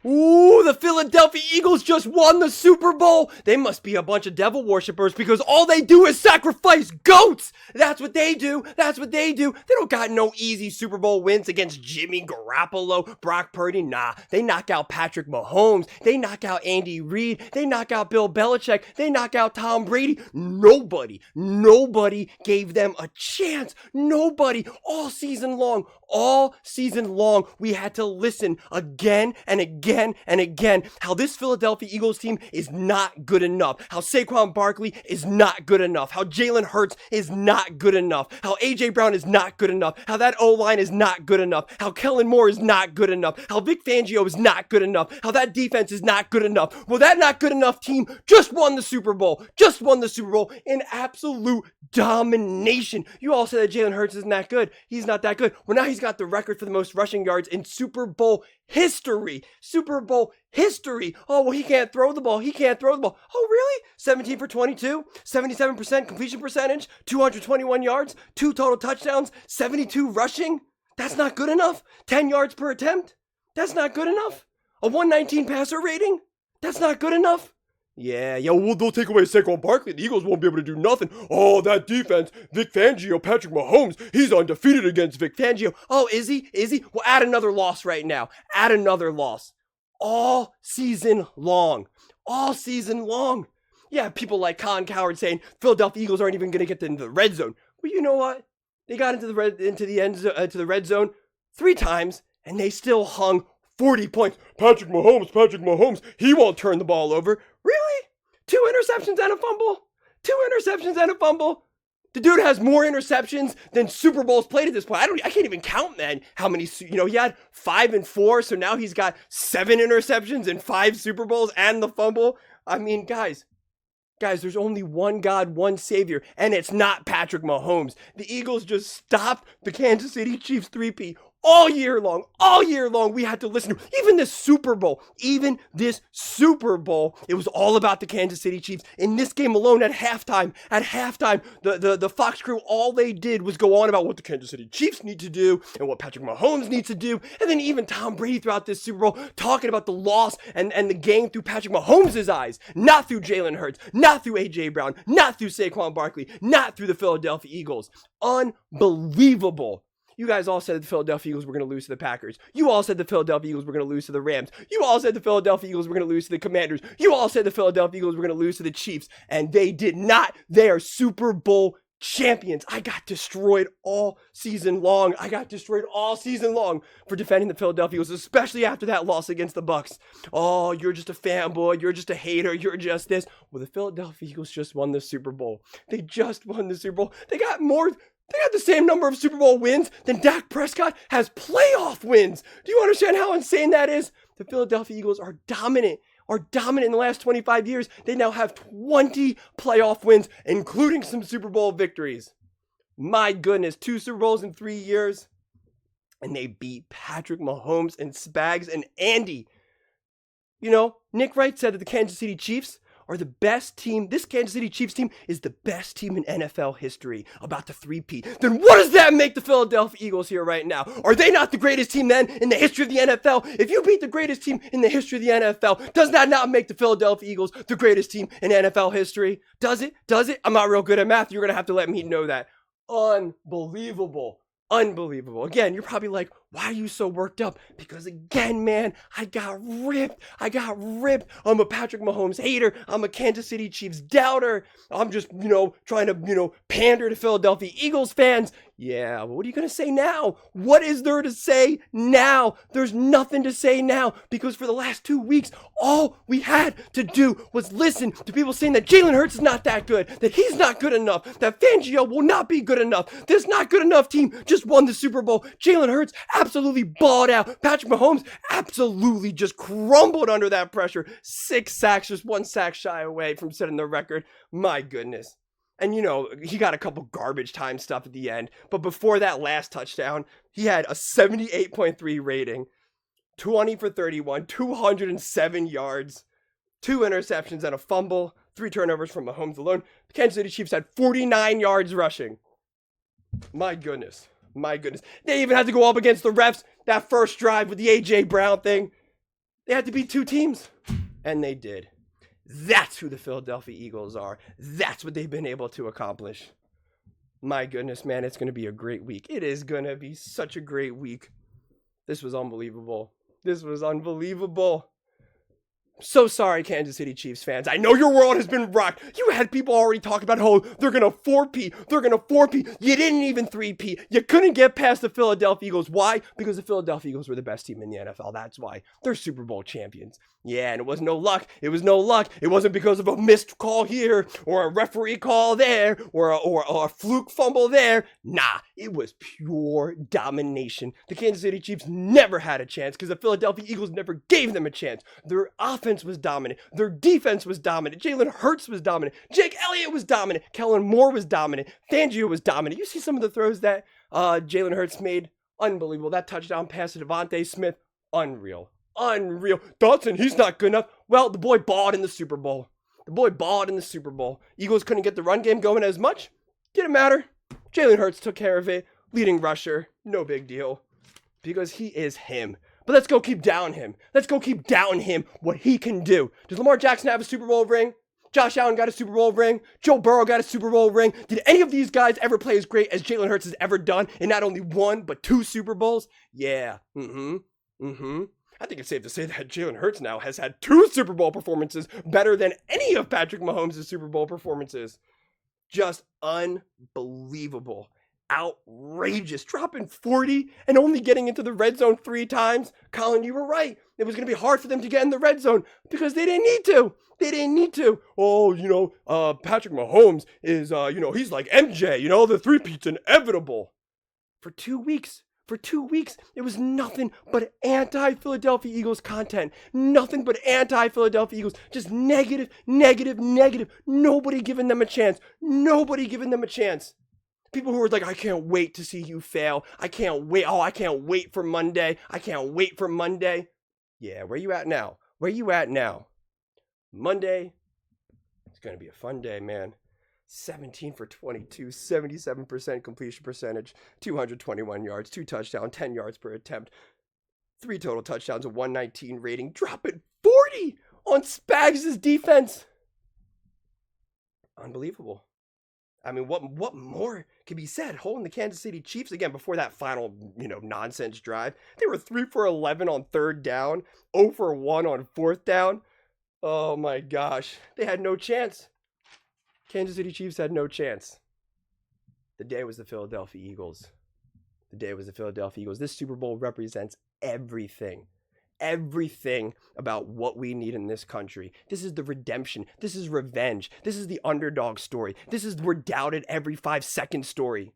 Ooh, the Philadelphia Eagles just won the Super Bowl. They must be a bunch of devil worshippers because all they do is sacrifice goats. That's what they do. That's what they do. They don't got no easy Super Bowl wins against Jimmy Garoppolo, Brock Purdy. Nah, they knock out Patrick Mahomes. They knock out Andy Reid. They knock out Bill Belichick. They knock out Tom Brady. Nobody gave them a chance. Nobody. All season long, we had to listen again and again and again how this Philadelphia Eagles team is not good enough, how Saquon Barkley is not good enough, how Jalen Hurts is not good enough, how AJ Brown is not good enough, how that O-line is not good enough, how Kellen Moore is not good enough, how Vic Fangio is not good enough, how that defense is not good enough. Well, that not good enough team just won the Super Bowl in absolute domination. You all said that Jalen Hurts isn't that good. He's not that good. Well, now he's got the record for the most rushing yards in Super Bowl history. Oh, well, he can't throw the ball. Oh, really? 17 for 22, 77% completion percentage, 221 yards, 2 total touchdowns, 72 rushing. That's not good enough. 10 yards per attempt. That's not good enough. A 119 passer rating. That's not good enough. Yeah, well, they'll take away Saquon Barkley. The Eagles won't be able to do nothing. Oh, that defense, Vic Fangio, Patrick Mahomes, he's undefeated against Vic Fangio. Oh, is he? Well, add another loss right now. Add another loss. All season long. Yeah, people like Colin Cowherd saying Philadelphia Eagles aren't even going to get into the red zone. Well, you know what? They got into the red zone 3 times, and they still hung 40 points. Patrick Mahomes, he won't turn the ball over. Really? 2 interceptions and a fumble? The dude has more interceptions than Super Bowls played at this point. I can't even count, man, how many, he had 5 and 4, so now he's got 7 interceptions and 5 Super Bowls and the fumble. I mean, guys, there's only one God, one Savior, and it's not Patrick Mahomes. The Eagles just stopped the Kansas City Chiefs three-peat all year long. We had to listen to even this Super Bowl, it was all about the Kansas City Chiefs. In this game alone at halftime, the Fox crew, all they did was go on about what the Kansas City Chiefs need to do and what Patrick Mahomes needs to do. And then even Tom Brady throughout this Super Bowl talking about the loss and the game through Patrick Mahomes' eyes, not through Jalen Hurts, not through AJ Brown, not through Saquon Barkley, not through the Philadelphia Eagles. Unbelievable. You guys all said the Philadelphia Eagles were going to lose to the Packers. You all said the Philadelphia Eagles were going to lose to the Rams. You all said the Philadelphia Eagles were going to lose to the Commanders. You all said the Philadelphia Eagles were going to lose to the Chiefs. And they did not. They are Super Bowl champions. I got destroyed all season long for defending the Philadelphia Eagles, especially after that loss against the Bucs. Oh, you're just a fanboy. You're just a hater. You're just this. Well, the Philadelphia Eagles just won the Super Bowl. They got the same number of Super Bowl wins than Dak Prescott has playoff wins. Do you understand how insane that is? The Philadelphia Eagles are dominant in the last 25 years. They now have 20 playoff wins, including some Super Bowl victories. My goodness, 2 Super Bowls in 3 years. And they beat Patrick Mahomes and Spags and Andy. Nick Wright said that the Kansas City Chiefs are the best team. This Kansas City Chiefs team is the best team in NFL history, about to three-peat. Then what does that make the Philadelphia Eagles here right now? Are they not the greatest team then in the history of the NFL? If you beat the greatest team in the history of the NFL, does that not make the Philadelphia Eagles the greatest team in NFL history? Does it? I'm not real good at math. You're going to have to let me know that. Unbelievable. Again, you're probably like, why are you so worked up? Because again, man, I got ripped. I'm a Patrick Mahomes hater. I'm a Kansas City Chiefs doubter. I'm just, trying to, pander to Philadelphia Eagles fans. Yeah, well, what are you going to say now? What is there to say now? There's nothing to say now because for the last 2 weeks, all we had to do was listen to people saying that Jalen Hurts is not that good, that he's not good enough, that Fangio will not be good enough. This not good enough team just won the Super Bowl. Jalen Hurts absolutely balled out. Patrick Mahomes absolutely just crumbled under that pressure. 6 sacks, just 1 sack shy away from setting the record. My goodness. And, he got a couple garbage time stuff at the end. But before that last touchdown, he had a 78.3 rating, 20 for 31, 207 yards, 2 interceptions and a fumble, 3 turnovers from Mahomes alone. The Kansas City Chiefs had 49 yards rushing. My goodness. They even had to go up against the refs that first drive with the AJ Brown thing. They had to beat 2 teams, and they did. That's who the Philadelphia Eagles are. That's what they've been able to accomplish. My goodness, man, it's going to be a great week. It is going to be such a great week. This was unbelievable. This was unbelievable. So sorry, Kansas City Chiefs fans. I know your world has been rocked. You had people already talking about, oh, they're going to 4P. They're going to 4P. You didn't even 3P. You couldn't get past the Philadelphia Eagles. Why? Because the Philadelphia Eagles were the best team in the NFL. That's why. They're Super Bowl champions. Yeah, and it was no luck. It was no luck. It wasn't because of a missed call here or a referee call there or a fluke fumble there. Nah, it was pure domination. The Kansas City Chiefs never had a chance because the Philadelphia Eagles never gave them a chance. Their offense was dominant. Their defense was dominant. Jalen Hurts was dominant. Jake Elliott was dominant. Kellen Moore was dominant. Fangio was dominant. You see some of the throws that Jalen Hurts made? Unbelievable. That touchdown pass to Devontae Smith, unreal. Unreal. Dotson, he's not good enough. Well, the boy balled in the Super Bowl. Eagles couldn't get the run game going as much. Didn't matter. Jalen Hurts took care of it. Leading rusher. No big deal. Because he is him. But let's go keep down him. What he can do. Does Lamar Jackson have a Super Bowl ring? Josh Allen got a Super Bowl ring. Joe Burrow got a Super Bowl ring. Did any of these guys ever play as great as Jalen Hurts has ever done in not only 1, but 2 Super Bowls? Yeah. I think it's safe to say that Jalen Hurts now has had 2 Super Bowl performances better than any of Patrick Mahomes' Super Bowl performances. Just unbelievable. Outrageous. Dropping 40 and only getting into the red zone 3 times. Colin, you were right. It was going to be hard for them to get in the red zone because they didn't need to. Oh, Patrick Mahomes is, he's like MJ. The 3-peat's inevitable. For 2 weeks, it was nothing but anti-Philadelphia Eagles content. Nothing but anti-Philadelphia Eagles. Just negative. Nobody giving them a chance. People who were like, I can't wait to see you fail. I can't wait. Oh, I can't wait for Monday. Yeah, where you at now? Monday, it's going to be a fun day, man. 17 for 22, 77% completion percentage, 221 yards, 2 touchdowns, 10 yards per attempt, 3 total touchdowns, a 119 rating, dropping 40 on Spags' defense. Unbelievable. I mean, what more can be said? Holding the Kansas City Chiefs again before that final, nonsense drive. They were 3 for 11 on 3rd down, 0 for 1 on 4th down. Oh my gosh, they had no chance. Kansas City Chiefs had no chance. The day was the Philadelphia Eagles. This Super Bowl represents everything about what we need in this country. This is the redemption. This is revenge. This is the underdog story. This is we're doubted every 5-second story.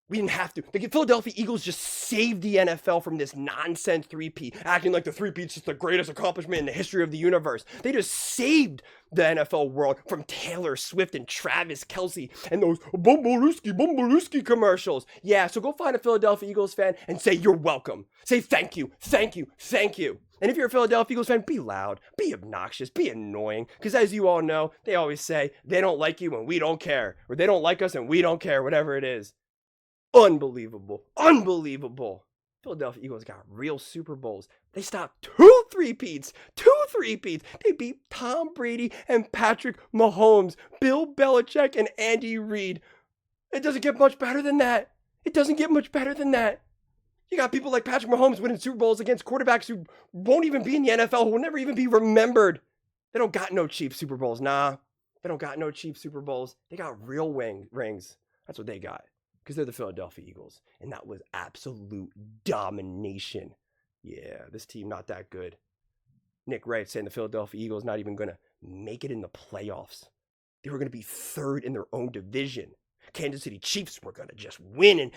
We didn't have to. The Philadelphia Eagles just saved the NFL from this nonsense 3P, acting like the 3P is just the greatest accomplishment in the history of the universe. They just saved the NFL world from Taylor Swift and Travis Kelce and those Bumbalooski commercials. Yeah, so go find a Philadelphia Eagles fan and say you're welcome. Say thank you. And if you're a Philadelphia Eagles fan, be loud, be obnoxious, be annoying. Because as you all know, they always say they don't like you and we don't care. Or they don't like us and we don't care, whatever it is. Unbelievable. Philadelphia Eagles got real Super Bowls. They stopped 2 3-peats. They beat Tom Brady and Patrick Mahomes, Bill Belichick and Andy Reid. It doesn't get much better than that. You got people like Patrick Mahomes winning Super Bowls against quarterbacks who won't even be in the NFL, who will never even be remembered. They don't got no cheap Super Bowls. Nah, they don't got no cheap Super Bowls. They got real rings. That's what they got. Because they're the Philadelphia Eagles. And that was absolute domination. Yeah, this team not that good. Nick Wright saying the Philadelphia Eagles not even going to make it in the playoffs. They were going to be 3rd in their own division. Kansas City Chiefs were going to just win. And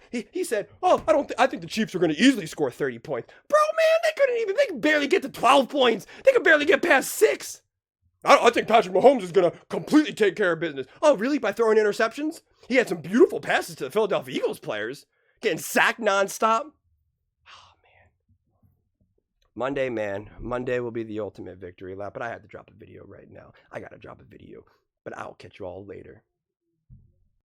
he said, I think the Chiefs are going to easily score 30 points. Bro, man, they could barely get to 12 points. They could barely get past 6. I think Patrick Mahomes is going to completely take care of business. Oh, really? By throwing interceptions? He had some beautiful passes to the Philadelphia Eagles players. Getting sacked nonstop. Oh, man. Monday will be the ultimate victory lap. But I had to drop a video right now. I got to drop a video. But I'll catch you all later.